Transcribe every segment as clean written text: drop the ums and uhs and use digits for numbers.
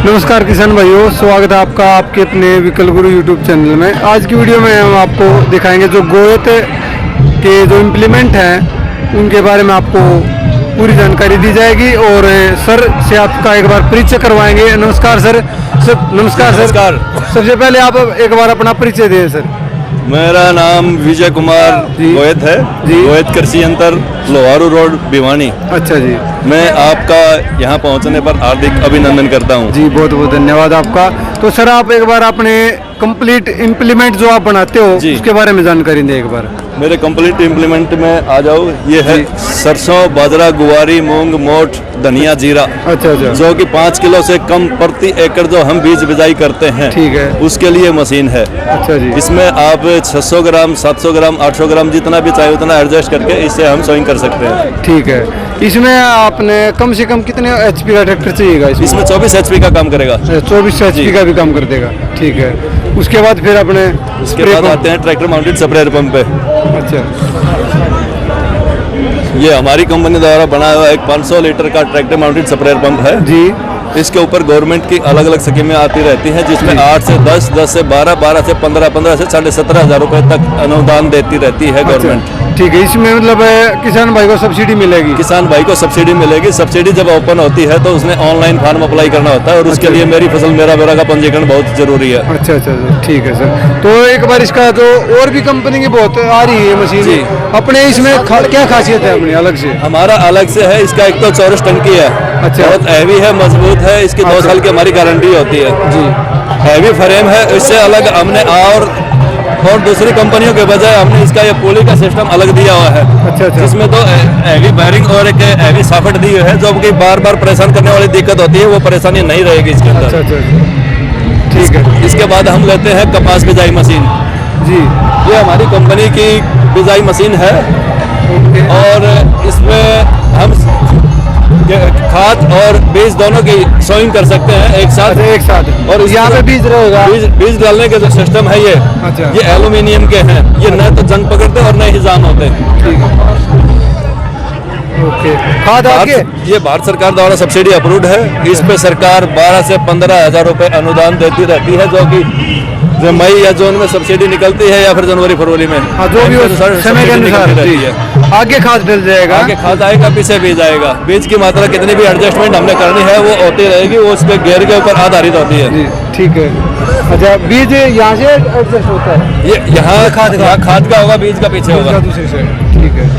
नमस्कार किसान भाइयों, स्वागत है आपका आपके अपने विकल गुरु यूट्यूब चैनल में। आज की वीडियो में हम आपको दिखाएंगे जो गोयत के जो इम्प्लीमेंट हैं उनके बारे में आपको पूरी जानकारी दी जाएगी और सर से आपका एक बार परिचय करवाएंगे। नमस्कार सर। नमस्कार सर। सबसे पहले आप एक बार अपना परिचय दें सर। मेरा नाम विजय कुमार गोयत है जी। गोयत कृषि यंत्र लोहारू रोड भिवानी। अच्छा जी। मैं आपका यहाँ पहुँचने पर हार्दिक अभिनंदन करता हूँ जी। बहुत बहुत धन्यवाद आपका। तो सर आप एक बार अपने कंप्लीट इम्प्लीमेंट जो आप बनाते हो उसके बारे में जानकारी दें एक बार। मेरे कंप्लीट इम्प्लीमेंट में आ जाओ। ये है सरसों, बाजरा, गुवारी, मूंग, मोठ, धनिया, जीरा। अच्छा। जो कि 5 किलो से कम प्रति एकड़ जो हम बीज बिजाई करते हैं, ठीक है, उसके लिए मशीन है। अच्छा जी। इसमें आप 600 ग्राम, 700 ग्राम, 800 ग्राम जितना भी चाहिए उतना एडजस्ट करके इससे हम सोइंग कर सकते हैं। ठीक है। इसमें आपने कम से कम कितने एचपी का ट्रैक्टर चाहिएगा? इसमें 24 एचपी का काम करेगा। 24 एचपी का भी काम कर देगा। ठीक है। उसके बाद फिर अपने उसके बाद आते हैं ट्रैक्टर माउंटेड स्प्रेयर पंप पे। अच्छा। ये हमारी कंपनी द्वारा बनाया हुआ एक 500 लीटर का ट्रैक्टर माउंटेड स्प्रेयर पंप है जी। इसके ऊपर गवर्नमेंट की अलग अलग स्कीमें आती रहती हैं, जिसमें 8 से 10, 10 से 12, 12 से 15, 15 से 17,500 रुपए तक अनुदान देती रहती है गवर्नमेंट। ठीक है। इसमें मतलब किसान भाई को सब्सिडी मिलेगी? किसान भाई को सब्सिडी मिलेगी। सब्सिडी जब ओपन होती है तो उसने ऑनलाइन फॉर्म अप्लाई करना होता है और उसके लिए मेरी फसल मेरा बेरा का पंजीकरण बहुत जरूरी है। अच्छा। ठीक है सर। तो एक बार इसका जो और भी कंपनी की बहुत आ रही है मशीन, अपने इसमें क्या खासियत है अपनी अलग से? हमारा अलग से है, इसका एक तो 64 टन की है। अच्छा। बहुत हैवी है, मजबूत है। इसकी 2 साल की हमारी गारंटी होती है जी। हैवी फ्रेम है। इससे अलग हमने और दूसरी कंपनियों के बजाय हमने इसका ये पुली का सिस्टम अलग दिया हुआ है। अच्छा। जिसमें तो हैवी बैरिंग और एक हैवी सॉकेट दी हुई है, जो कि बार बार परेशान करने वाली दिक्कत होती है, वो परेशानी नहीं रहेगी इसके अंदर। अच्छा। ठीक है। इसके बाद हम लेते हैं कपास बिजाई मशीन जी। ये हमारी कंपनी की बिजाई मशीन है और इसमें हम खाद और बीज दोनों की सोइंग कर सकते हैं एक साथ। और यहाँ पे बीज रहेगा। बीज डालने के जो सिस्टम है ये एल्यूमिनियम के हैं। ये न तो जंग पकड़ते और न ही जाम होते। ओके। खाद आगे ये भारत सरकार द्वारा सब्सिडी अप्रूव्ड है। इस पे सरकार 12 से 15,000 रुपए अनुदान देती रहती है, जो कि मई या जून में सब्सिडी निकलती है या फिर जनवरी फरवरी में। जो भी समय के अनुसार रहती है। आगे खाद डल जाएगा, आगे खाद आएगा, पीछे बीज आएगा। बीज की मात्रा कितनी भी एडजस्टमेंट हमने करनी है वो होती रहेगी, वो उसके गेयर के ऊपर आधारित होती है। ठीक है। अच्छा, बीज यहाँ से एडजस्ट होता है? ये यहाँ खाद का होगा, बीज का पीछे होगा दूसरी से। ठीक है।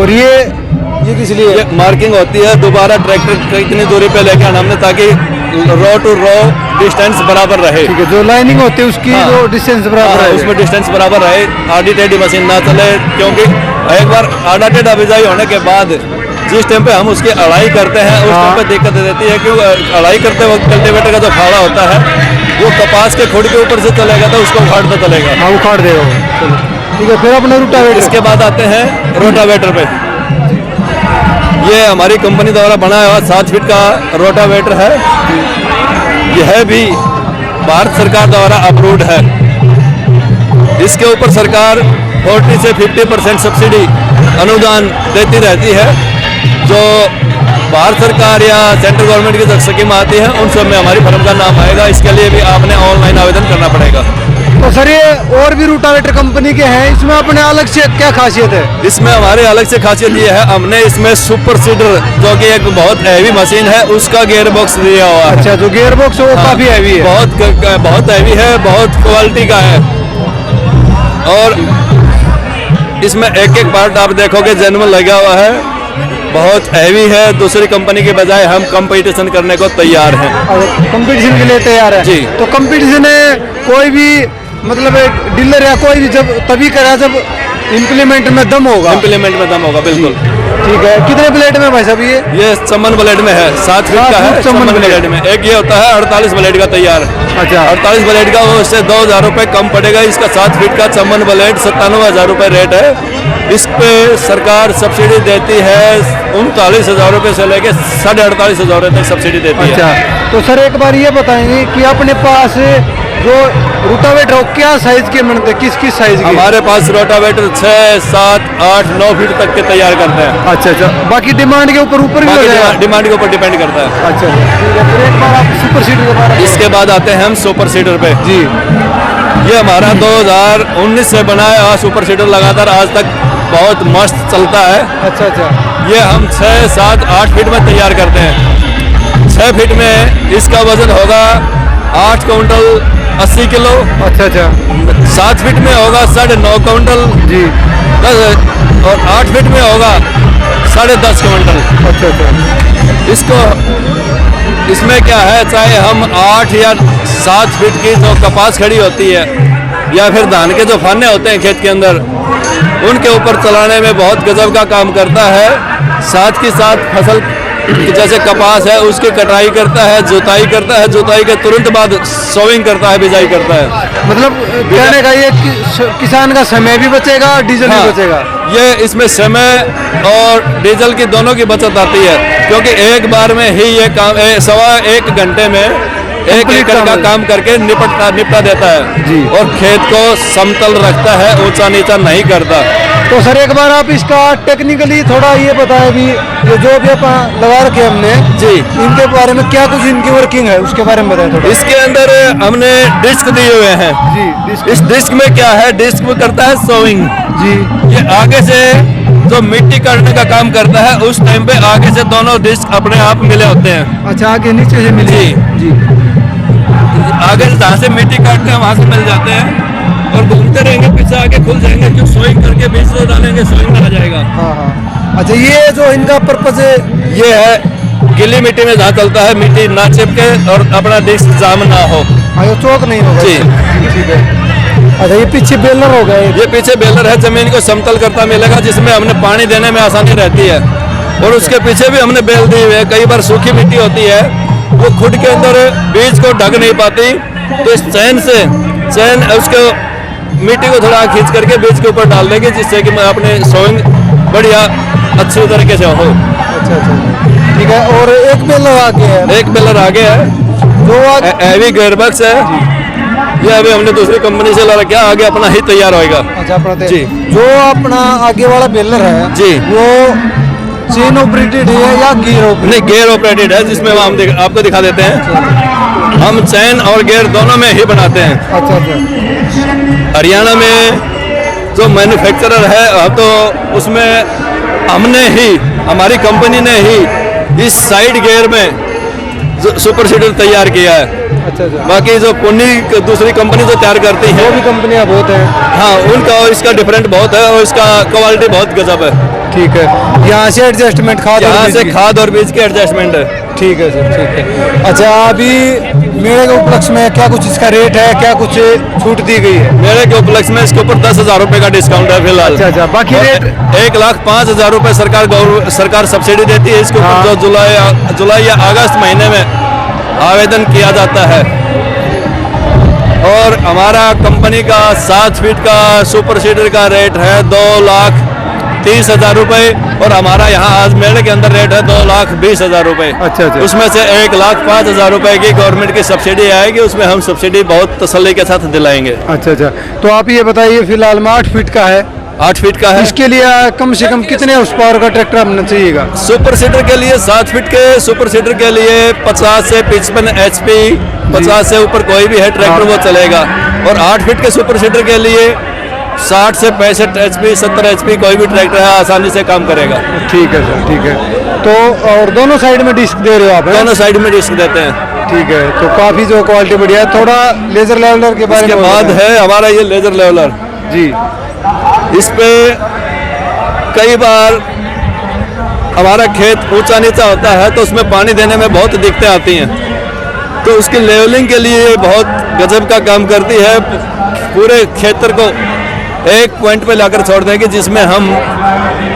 और ये किस लिए? ये मार्किंग होती है दोबारा ट्रैक्टर कितनी दूरी पे लेके आना हमने, ताकि रो टू रो डिस्टेंस बराबर रहे। ठीक है। जो लाइनिंग होती है उसकी जो डिस्टेंस बराबर है, उसमें डिस्टेंस बराबर रहे। आड़ी टेढ़ी मशीन ना चले, क्योंकि एक बार आड़ा टेढ़ा बिजाई होने के बाद जिस टाइम पे हम उसकी अड़ाई करते हैं उस टाइम पे दिक्कत देती है, क्योंकि अड़ाई करते वक्त कल्टीवेटर का जो फावड़ा होता है वो कपास के खुड के ऊपर से चलेगा तो उसको उखाड़ता चलेगा। हाँ, उखाड़ देगा। ठीक है। फिर अपना रोटावेटर। इसके बाद आते हैं रोटावेटर पे। ये हमारी कंपनी द्वारा बनाया हुआ 7 फीट का रोटावेटर है। यह भी भारत सरकार द्वारा अप्रूव्ड है। इसके ऊपर सरकार 40 से 50% सब्सिडी अनुदान देती रहती है। जो भारत सरकार या सेंट्रल गवर्नमेंट की जो स्कीम आती है उन सब में हमारी फर्म का नाम आएगा। इसके लिए भी आपने ऑनलाइन आवेदन करना पड़ेगा। तो सर ये और भी रोटावेटर कंपनी के हैं, इसमें अपने अलग से क्या खासियत है? इसमें हमारे अलग से खासियत ये है, हमने इसमें सुपर सीडर जो कि एक बहुत हैवी मशीन है उसका गियर बॉक्स दिया हुआ है। अच्छा, जो गियर बॉक्स है वो काफी हैवी है। बहुत हैवी है, बहुत क्वालिटी का है। और इसमें एक एक पार्ट आप देखोगे जेन्युइन लगा हुआ है, बहुत हैवी है। दूसरी कंपनी के बजाय हम कंपटीशन करने को तैयार हैं। कंपटीशन के लिए तैयार है जी। तो कंपटीशन कोई भी मतलब डीलर या कोई भी जब तभी करा जब इम्प्लीमेंट में दम होगा। इम्प्लीमेंट में दम होगा, बिल्कुल। ठीक है। कितने प्लेट में भाई साहब? ये चमन ब्लेड में है, 7 फीट का है। चमन ब्लेड में एक ये होता है 48 ब्लेड का तैयार। अच्छा। 48 ब्लेड का वो उससे 2,000 रुपये कम पड़ेगा। इसका 7 फीट का चमन ब्लेड 97,000 रुपये रेट है। इस पे सरकार सब्सिडी देती है 39,000 रुपये से लेके 48,500 रुपये तक सब्सिडी देती है। अच्छा। तो सर एक बार ये बताएंगे कि अपने पास जो रोटावेटर हो क्या साइज के बनते हैं, किस साइज के? हमारे पास रोटावेटर 6, 7, 8, 9 फीट तक के तैयार करते हैं। अच्छा अच्छा, बाकी डिमांड के ऊपर भी हो जाएगा? डिमांड के ऊपर डिपेंड करता है। अच्छा ठीक है, फिर एक बार आप सुपर सीडर के बारे में। इसके बाद आते हैं हम सुपर सीडर पे। जी ये हमारा 2019 से बनाया हुआ सुपर सीडर लगातार आज तक बहुत मस्त चलता है। अच्छा अच्छा, ये हम 6, 7, 8 फीट में तैयार करते हैं। 6 फीट में इसका वजन होगा 8 क्विंटल 80 किलो। अच्छा अच्छा 7 फीट में होगा 9.5 क्विंटल जी। और 8 फीट में होगा 10.5 क्विंटल। अच्छा अच्छा, इसको इसमें क्या है, चाहे हम 8 या 7 फीट की जो कपास खड़ी होती है या फिर धान के जो फाने होते हैं खेत के अंदर, उनके ऊपर चलाने में बहुत गजब का काम करता है। साथ के साथ फसल जैसे कपास है उसकी कटाई करता है, जुताई करता है, जुताई के तुरंत बाद सोविंग करता है, बिजाई करता है। मतलब कहने का ये किसान का समय भी बचेगा, डीजल भी बचेगा। ये इसमें समय और डीजल की दोनों की बचत आती है, क्योंकि एक बार में ही ये काम 1.25 घंटे में 1 एकड़ का काम करके निपटा देता है जी। और खेत को समतल रखता है, ऊंचा नीचा नहीं करता। तो सर एक बार आप इसका टेक्निकली थोड़ा ये बताएं भी, ये जो भी अपन लगा रखे हमने जी, इनके बारे में क्या कुछ इनकी वर्किंग है उसके बारे में बताएं थोड़ा। इसके अंदर हमने डिस्क दिए हुए हैं जी, इस डिस्क में क्या है, डिस्क में करता है सोविंग जी। ये आगे से जो मिट्टी काटने का काम करता है, उस टाइम पे आगे से दोनों डिस्क अपने आप मिले होते हैं। अच्छा, आगे नीचे से मिले जी। आगे से जहाँ से मिट्टी काटते हैं वहाँ से मिल जाते हैं और घूमते रहेंगे, पीछे आगे खुल जाएंगे, जो सोइंग करके बीच से डालेंगे सोइंग में आ जाएगा। हाँ हाँ, अच्छा ये जो इनका पर्पज है ये है गीली मिट्टी में जहाँ चलता है मिट्टी ना चिपके और अपना डिस्क जाम ना हो। हाँ, ये चौक नहीं होगा जी। ठीक है। अच्छा ये पीछे बेलर हो गया, ये पीछे बेलर है, जमीन को समतल करता मिलेगा, जिसमें हमने पानी देने में आसानी रहती है। और उसके पीछे भी हमने बेल दी हुई है। कई बार सूखी मिट्टी होती है, वो खुद के अंदर बीज को ढक नहीं पाती, तो इस चैन उसको मिट्टी को थोड़ा खींच करके बीज के ऊपर डाल देंगे, जिससे कि मैं अपने सोइंग बढ़िया अच्छी तरीके से हो। अच्छा अच्छा ठीक है। और एक बेलर आगे है, एक बेलर आगे है जो हैवी गियरबॉक्स है। ये अभी हमने दूसरी कंपनी से ला रखा है, आगे अपना ही तैयार होएगा। अच्छा अपना जी। जो अपना आगे वाला बेलर है जी, वो चेन ऑपरेटेड है या गियर ऑपरेटेड? नहीं, गियर ऑपरेटेड है, जिसमें हम आपको दिखा देते हैं। हम चैन और गियर दोनों में ही बनाते हैं। अच्छा अच्छा, हरियाणा में जो मैन्युफैक्चरर है तो उसमें हमने ही, हमारी कंपनी ने ही इस साइड गियर में सुपर सीडर तैयार किया है। अच्छा अच्छा, बाकी जो पुनी दूसरी कंपनी जो तैयार करती है वो भी कंपनियां बहुत हैं। हाँ, उनका और इसका डिफरेंट बहुत है और इसका क्वालिटी बहुत गजब है। ठीक है, यहाँ से एडजस्टमेंट खाद और यहाँ बीज से की? खाद और बीज की एडजस्टमेंट है। ठीक है सर, ठीक है। अच्छा अभी मेरे के उपलक्ष्य में क्या कुछ इसका रेट है, क्या कुछ छूट दी गई है? मेरे के उपलक्ष्य में इसके ऊपर 10,000 रुपए का डिस्काउंट है फिलहाल। अच्छा अच्छा, बाकी और रेट 1,05,000 रुपए सरकार सब्सिडी देती है इसके ऊपर। हाँ। जो जुलाई या अगस्त महीने में आवेदन किया जाता है। और हमारा कंपनी का 7 फीट का सुपर सीडर का रेट है 2,30,000 रुपए और हमारा यहाँ आज मेले के अंदर रेट है 2,20,000 रुपए। अच्छा अच्छा, उसमें से 1,05,000 रुपए की गवर्नमेंट की सब्सिडी आएगी, उसमें हम सब्सिडी बहुत तसल्ली के साथ दिलाएंगे। अच्छा अच्छा। तो आप ये बताइए फिलहाल में 8 फीट का है, 8 फीट का है। इसके लिए कम से कम कितने उस पावर का ट्रैक्टर हमने चाहिएगा? सुपर सीडर के लिए 7 फीट के सुपर सीडर के लिए 50 से 55 HP, 50 से ऊपर कोई भी है ट्रैक्टर वो चलेगा। और 8 फीट के सुपर सीडर के लिए 60 से 65 HP, 70 HP कोई भी ट्रैक्टर है आसानी से काम करेगा। ठीक है सर, ठीक है। तो और दोनों साइड में डिस्क दे रहे हो आप? हैं? दोनों साइड में डिस्क देते हैं। ठीक है, तो काफी जो क्वालिटी बढ़िया है। थोड़ा लेजर लेवलर के बारे इसके में बाद बताएं। है हमारा ये लेजर लेवलर। जी, इस पे कई बार हमारा खेत ऊंचा नीचा होता है तो उसमें पानी देने में बहुत दिक्कतें आती हैं, तो उसकी लेवलिंग के लिए बहुत गजब का काम करती है। पूरे खेतर को एक पॉइंट पे लाकर छोड़ देंगे, जिसमें हम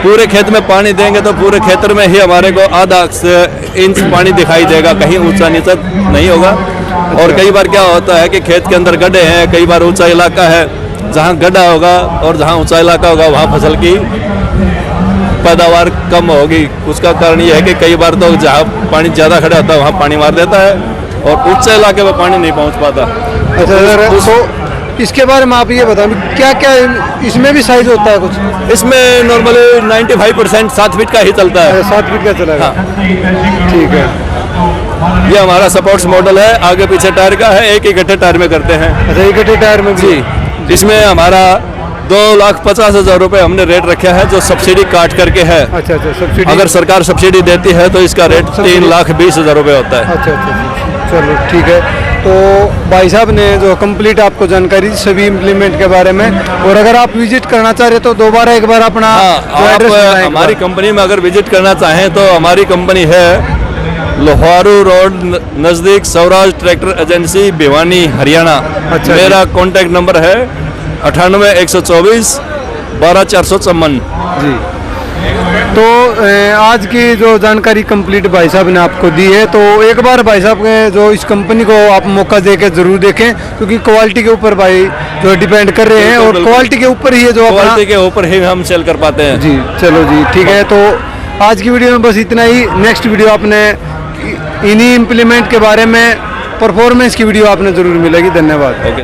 पूरे खेत में पानी देंगे तो पूरे खेतर में ही हमारे को आधा इंच पानी दिखाई देगा, कहीं ऊंचा नीचा नहीं होगा। और कई बार क्या होता है कि खेत के अंदर गड्ढे हैं, कई बार ऊंचा इलाका है, जहाँ गड्ढा होगा और जहाँ ऊंचा इलाका होगा वहाँ फसल की पैदावार कम होगी। उसका कारण ये है कि कई बार तो जहाँ पानी ज़्यादा खड़ा होता है वहाँ पानी मार देता है और ऊंचे इलाके में पानी नहीं पहुँच पाता। अच्छा सर, उस- तो इसके बारे में आप ये बताओ क्या क्या इसमें भी साइज होता है कुछ? इसमें नॉर्मली 95% 7 फीट का ही चलता है। 7 फीट का चलेगा। ठीक है। ये हमारा सपोर्ट्स मॉडल है, आगे पीछे टायर का है, एक इकट्ठे टायर में करते हैं। अच्छा, इकट्ठे टायर में भी? जी, इसमें हमारा 2,50,000 रुपए हमने रेट रखा है, जो सब्सिडी काट करके है। अच्छा अच्छा, सब्सिडी अगर सरकार सब्सिडी देती है तो इसका रेट सब्सिडी- 3,20,000 रुपए होता है। अच्छा अच्छा अच्छा, चलो ठीक है। तो भाई साहब ने जो कंप्लीट आपको जानकारी दी सभी इम्प्लीमेंट के बारे में, और अगर आप विजिट करना चाह रहे तो दोबारा एक बार अपना हाँ, जो आप एड्रेस बताएं एक हमारी बार। कंपनी में अगर विजिट करना चाहें तो हमारी कंपनी है लोहारू रोड नज़दीक स्वराज ट्रैक्टर एजेंसी भिवानी हरियाणा। अच्छा, मेरा कॉन्टैक्ट नंबर है 98 124 12 454 जी। तो आज की जो जानकारी कंप्लीट भाई साहब ने आपको दी है, तो एक बार भाई साहब के जो इस कंपनी को आप मौका देके जरूर देखें, क्योंकि क्वालिटी के ऊपर भाई जो डिपेंड कर रहे हैं, और बिल्कुल। क्वालिटी के ऊपर ही है जो अपना। क्वालिटी के ऊपर ही हम सेल कर पाते हैं। जी चलो जी, ठीक है। तो आज की वीडियो में बस इतना ही। नेक्स्ट वीडियो आपने इन्हीं इम्प्लीमेंट के बारे में परफॉर्मेंस की वीडियो आपने जरूर मिलेगी। धन्यवाद। ओके।